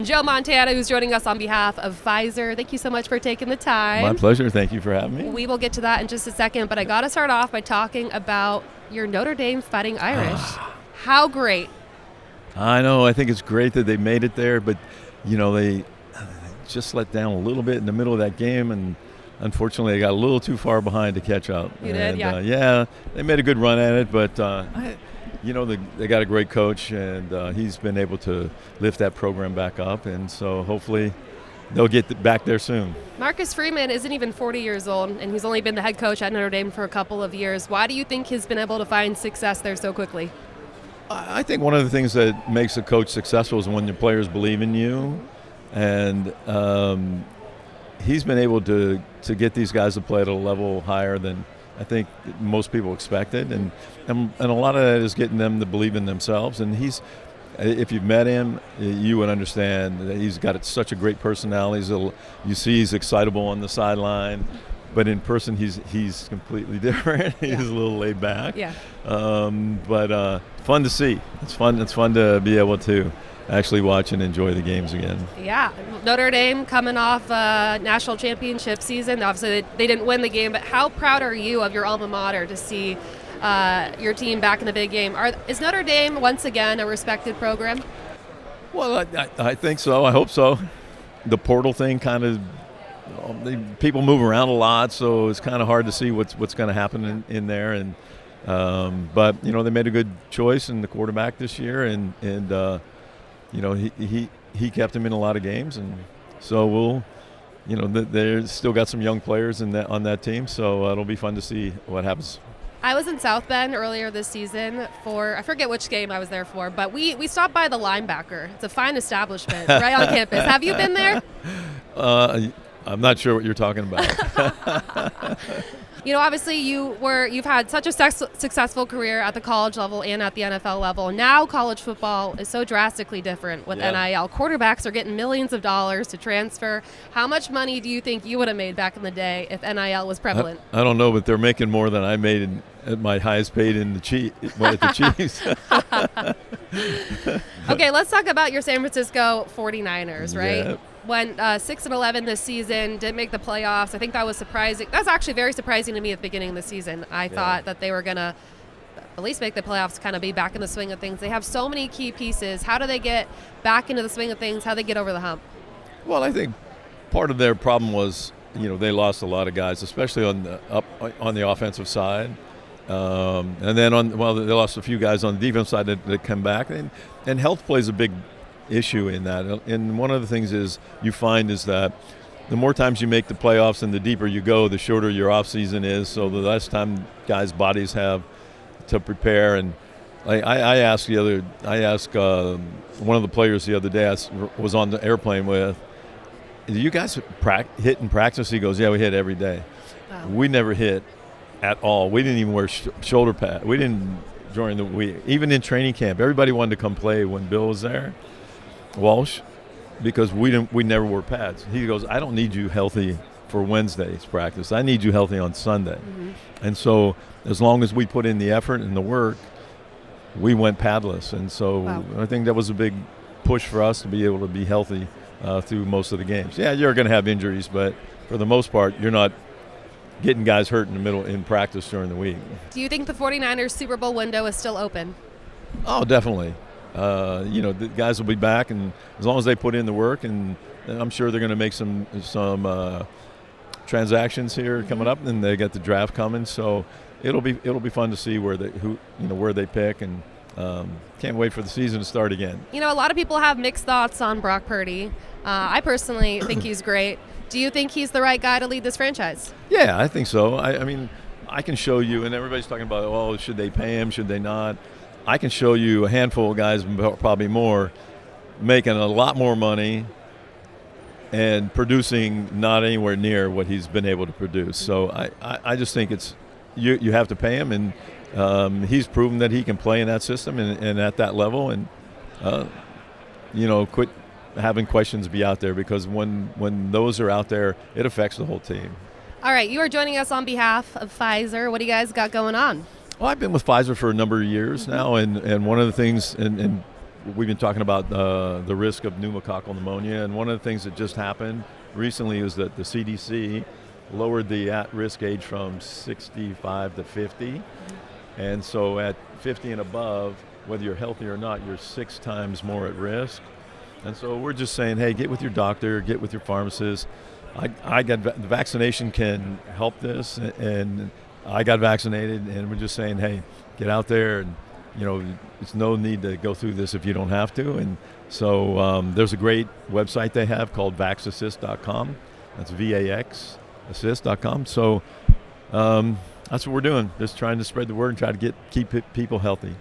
Joe Montana, who's joining us on behalf of Pfizer. Thank you so much for taking the time. My pleasure. Thank you for having me. We will get to that in just a second, but I got to start off by talking about your Notre Dame Fighting Irish. How great. I know. I think it's great that they made it there, but, they just let down a little bit in the middle of that game, and unfortunately they got a little too far behind to catch up. You did, yeah. Yeah, they made a good run at it, but they got a great coach, and he's been able to lift that program back up, and so hopefully they'll get back there soon. Marcus Freeman isn't even 40 years old, and he's only been the head coach at Notre Dame for a couple of years. Why do you think he's been able to find success there so quickly? I think one of the things that makes a coach successful is when your players believe in you, and he's been able to get these guys to play at a level higher than I think most people expected, and a lot of that is getting them to believe in themselves. And if you've met him, you would understand that he's got such a great personality. You see he's excitable on the sideline, but in person he's completely different. He's a little laid back. Yeah. But fun to see. It's fun to be able to actually watch and enjoy the games again. Yeah, Notre Dame coming off national championship season. Obviously, they didn't win the game, but how proud are you of your alma mater to see your team back in the big game? Is Notre Dame once again a respected program? Well, I think so. I hope so. The portal thing kind of people move around a lot, so it's kind of hard to see what's going to happen in there. And but they made a good choice in the quarterback this year, and he kept him in a lot of games, and so they're still got some young players on that team, so it'll be fun to see what happens. I was in South Bend earlier this season I forget which game I was there for, but we stopped by the Linebacker. It's a fine establishment right on campus. Have you been there? I'm not sure what you're talking about. Obviously you've had such a successful career at the college level and at the NFL level. Now college football is so drastically different with NIL. Quarterbacks are getting millions of dollars to transfer. How much money do you think you would have made back in the day if NIL was prevalent? I don't know, but they're making more than I made at my highest paid at the Chiefs. Okay, let's talk about your San Francisco 49ers, right? Yeah. Went 6-11 this season, didn't make the playoffs. I think that was surprising. That's actually very surprising to me at the beginning of the season. I thought that they were going to at least make the playoffs, kind of be back in the swing of things. They have so many key pieces. How do they get back into the swing of things? How do they get over the hump? Well, I think part of their problem was, they lost a lot of guys, especially on the offensive side. And then they lost a few guys on the defensive side that come back. And health plays a big issue in that. And one of the things is that the more times you make the playoffs and the deeper you go, the shorter your off season is. So the less time guys' bodies have to prepare. And I asked one of the players the other day I was on the airplane with, do you guys hit in practice? He goes, yeah, we hit every day. Wow. We never hit at all. We didn't even wear shoulder pads. We didn't during the week. Even in training camp, everybody wanted to come play when Bill was there, Walsh, because we never wore pads. He goes, I don't need you healthy for Wednesday's practice. I need you healthy on Sunday. Mm-hmm. And so as long as we put in the effort and the work, we went padless. And so I think that was a big push for us to be able to be healthy through most of the games. Yeah, you're going to have injuries, but for the most part, you're not getting guys hurt in the middle in practice during the week. Do you think the 49ers Super Bowl window is still open? Oh, definitely. The guys will be back, and as long as they put in the work, and I'm sure they're going to make some transactions here coming up, and they got the draft coming, so it'll be fun to see where they pick, and can't wait for the season to start again. A lot of people have mixed thoughts on Brock Purdy. I personally think he's great. Do you think he's the right guy to lead this franchise? Yeah, I think so. I mean, I can show you, and everybody's talking about, should they pay him, should they not? I can show you a handful of guys, probably more, making a lot more money and producing not anywhere near what he's been able to produce. So I just think it's you have to pay him, and he's proven that he can play in that system and at that level, and quit having questions be out there, because when those are out there, it affects the whole team. All right, you are joining us on behalf of Pfizer. What do you guys got going on? Well, I've been with Pfizer for a number of years now, and one of the things, and we've been talking about the risk of pneumococcal pneumonia, and one of the things that just happened recently is that the CDC lowered the at-risk age from 65 to 50. And so at 50 and above, whether you're healthy or not, you're 6 times more at risk. And so we're just saying, hey, get with your doctor, get with your pharmacist. The vaccination can help this, and I got vaccinated, and we're just saying, hey, get out there, and it's no need to go through this if you don't have to. And so there's a great website they have called vaxassist.com. That's VAXassist.com. So that's what we're doing, just trying to spread the word and try to keep people healthy.